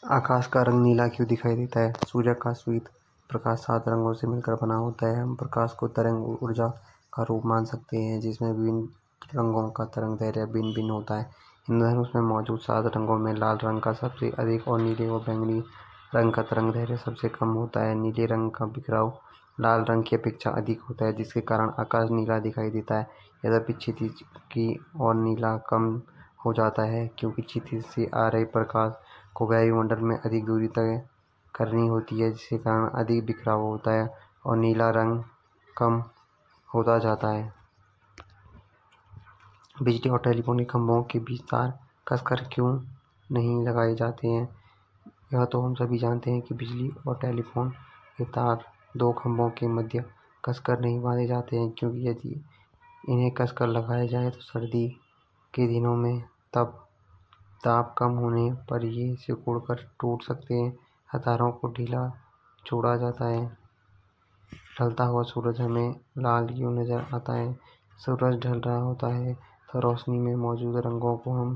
आकाश का रंग नीला क्यों दिखाई देता है? सूर्य का श्वेत प्रकाश 7 रंगों से मिलकर बना होता है। हम प्रकाश को तरंग ऊर्जा का रूप मान सकते हैं, जिसमें विभिन्न रंगों का तरंग दैर्ध्य भिन्न भिन्न होता है। इंद्रधनुष में मौजूद 7 रंगों में लाल रंग का सबसे अधिक और नीले और बैंगनी रंग का तरंग दैर्ध्य सबसे कम होता है। नीले रंग का बिखराव लाल रंग की अपेक्षा अधिक होता है, जिसके कारण आकाश नीला दिखाई देता है। यद्यपि क्षितिज की ओर नीला कम हो जाता है, क्योंकि क्षितिज से आ रहे प्रकाश को वायुमंडल में अधिक दूरी तय करनी होती है, जिसके कारण अधिक बिखराव होता है और नीला रंग कम होता जाता है। बिजली और टेलीफोन के खंभों के बीच तार कसकर क्यों नहीं लगाए जाते हैं? यह तो हम सभी जानते हैं कि बिजली और टेलीफोन के तार 2 खंभों के मध्य कसकर नहीं बांधे जाते हैं, क्योंकि यदि इन्हें कसकर लगाया जाए तो सर्दी के दिनों में तब ताप कम होने पर ये सिकुड़कर टूट सकते हैं। तारों को ढीला छोड़ा जाता है। ढलता हुआ सूरज हमें लाल क्यों नजर आता है? सूरज ढल रहा होता है तो रोशनी में मौजूद रंगों को हम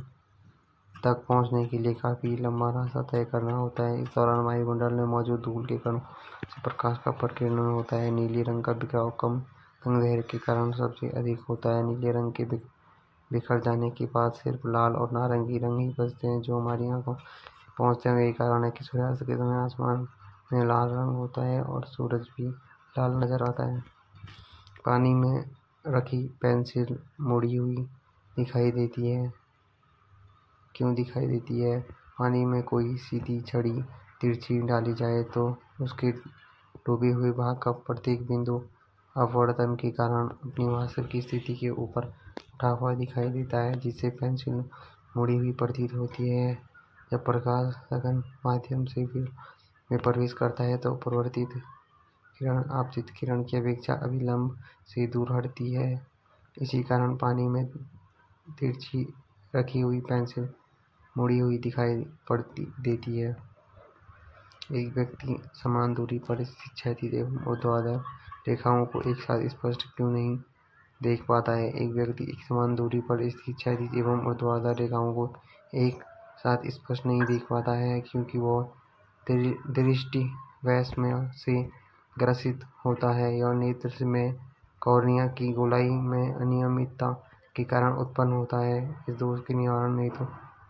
तक पहुंचने के लिए काफ़ी लंबा रास्ता तय करना होता है। इस दौरान वायुमंडल में मौजूद धूल के कणों से प्रकाश का परिकीर्णन होता है। नीले रंग का बिखराव कम रंग दैर्ध्य के कारण सबसे अधिक होता है। नीले रंग के बिखर जाने के बाद सिर्फ लाल और नारंगी रंग ही बचते हैं, जो हमारी आंखों पहुंचते हैं। यही कारण है कि सूर्यास्त के समय आसमान में लाल रंग होता है और सूरज भी लाल नजर आता है। पानी में रखी पेंसिल मुड़ी हुई दिखाई देती है, क्यों दिखाई देती है? पानी में कोई सीधी छड़ी तिरछी डाली जाए तो उसके डूबे हुए भाग का प्रत्येक बिंदु अपवर्तन के कारण अपनी वास्तविक स्थिति के ऊपर उठा हुआ दिखाई देता है, जिससे पेंसिल मुड़ी हुई प्रतीत होती है। जब प्रकाश सघन माध्यम से फिल्म में प्रवेश करता है तो परावर्तित किरण आपतित किरण की अपेक्षा अभिलंब से दूर हटती है। इसी कारण पानी में तिरछी रखी हुई पेंसिल मुड़ी हुई दिखाई देती है। एक व्यक्ति समान दूरी पर स्थित क्षैतिज एवं ऊर्ध्वाधर रेखाओं को एक साथ स्पष्ट क्यों नहीं देख पाता है? एक व्यक्ति एक समान दूरी पर स्थित क्षैतिज एवं ऊर्ध्वाधर रेखाओं को एक साथ स्पष्ट नहीं देख पाता है, क्योंकि वह दृष्टि वैषम्य से ग्रसित होता है। यह नेत्र में कॉर्निया की गोलाई में अनियमितता के कारण उत्पन्न होता है। इस दोष के निवारण हेतु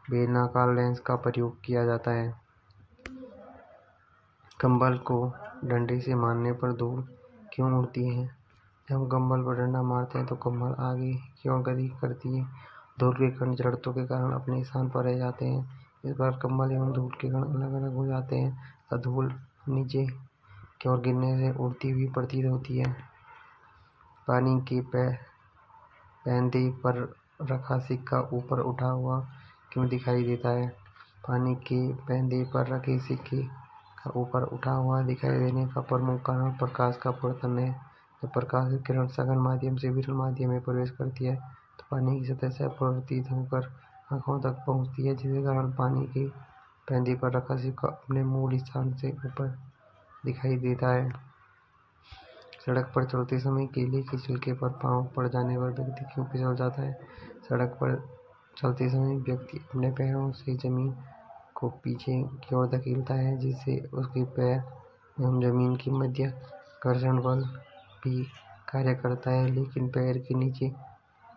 बेलनाकार लेंस का प्रयोग किया जाता है। कंबल को डंडे से मारने पर धूल क्यों उड़ती है? जब हम कंबल पर डंडा मारते हैं तो कंबल आगे की ओर गति करती है। धूल के कण जड़त्व के कारण अपने स्थान पर रह जाते हैं। इस बार कंबल एवं धूल के कण अलग अलग हो जाते हैं तथा धूल नीचे की ओर गिरने से उड़ती हुई प्रतीत होती है। पानी के पैंदे पर रखा सिक्का ऊपर उठा हुआ क्यों दिखाई देता है? पानी के पैंदे पर रखे सिक्के का ऊपर उठा हुआ दिखाई देने का प्रमुख कारण प्रकाश का अपवर्तन है। जब प्रकाश की किरण सघन माध्यम से विरल माध्यम में प्रवेश करती है तो पानी की सतह से अपवर्तित होकर आंखों तक पहुंचती है, जिसके कारण पानी के पैंदे पर रखा सिक्का अपने मूल स्थान से ऊपर दिखाई देता है। सड़क पर चलते समय केले के छिलके पर पांव पड़ जाने पर व्यक्ति क्यों फिसल जाता है? सड़क पर चलते समय व्यक्ति अपने पैरों से जमीन को पीछे की ओर धकेलता है, जिससे उसके पैर एवं जमीन के मध्य घर्षण बल भी कार्य करता है। लेकिन पैर के नीचे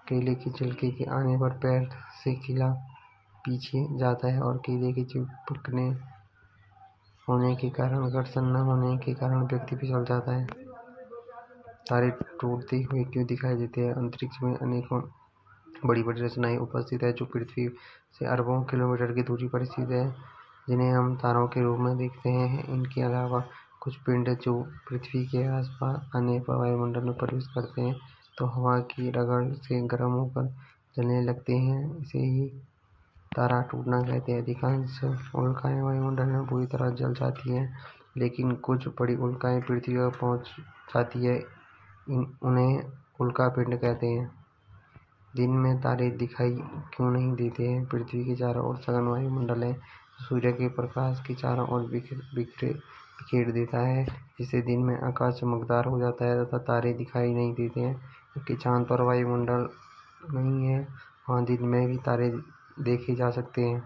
केले के छिलके के आने पर पैर से किला पीछे जाता है और केले के चिपकने होने के कारण घर्षण न होने के कारण व्यक्ति फिसल जाता है। तारे टूटते हुए क्यों दिखाई देते हैं? अंतरिक्ष में अनेकों बड़ी बड़ी रचनाएं उपस्थित है जो पृथ्वी से अरबों किलोमीटर की दूरी पर स्थित है, जिन्हें हम तारों के रूप में देखते हैं। इनके अलावा कुछ पिंड जो पृथ्वी के आसपास आने पर वायुमंडल में प्रवेश करते हैं तो हवा की रगड़ से गर्म होकर जलने लगते हैं। इसे ही तारा टूटना कहते हैं। अधिकांश उल्काएं वायुमंडल में पूरी तरह जल जाती हैं, लेकिन कुछ बड़ी उल्काएं पृथ्वी पर पहुंच जाती है। उन्हें उल्का पिंड कहते हैं। दिन में तारे दिखाई क्यों नहीं देते हैं? पृथ्वी के चारों ओर सघन वायुमंडल है जो सूर्य के प्रकाश के चारों ओर बिखेर देता है, जिससे दिन में आकाश चमकदार हो जाता है तथा तारे दिखाई नहीं देते हैं। क्योंकि चांद पर वायुमंडल नहीं है, वहाँ दिन में भी तारे देखे जा सकते हैं।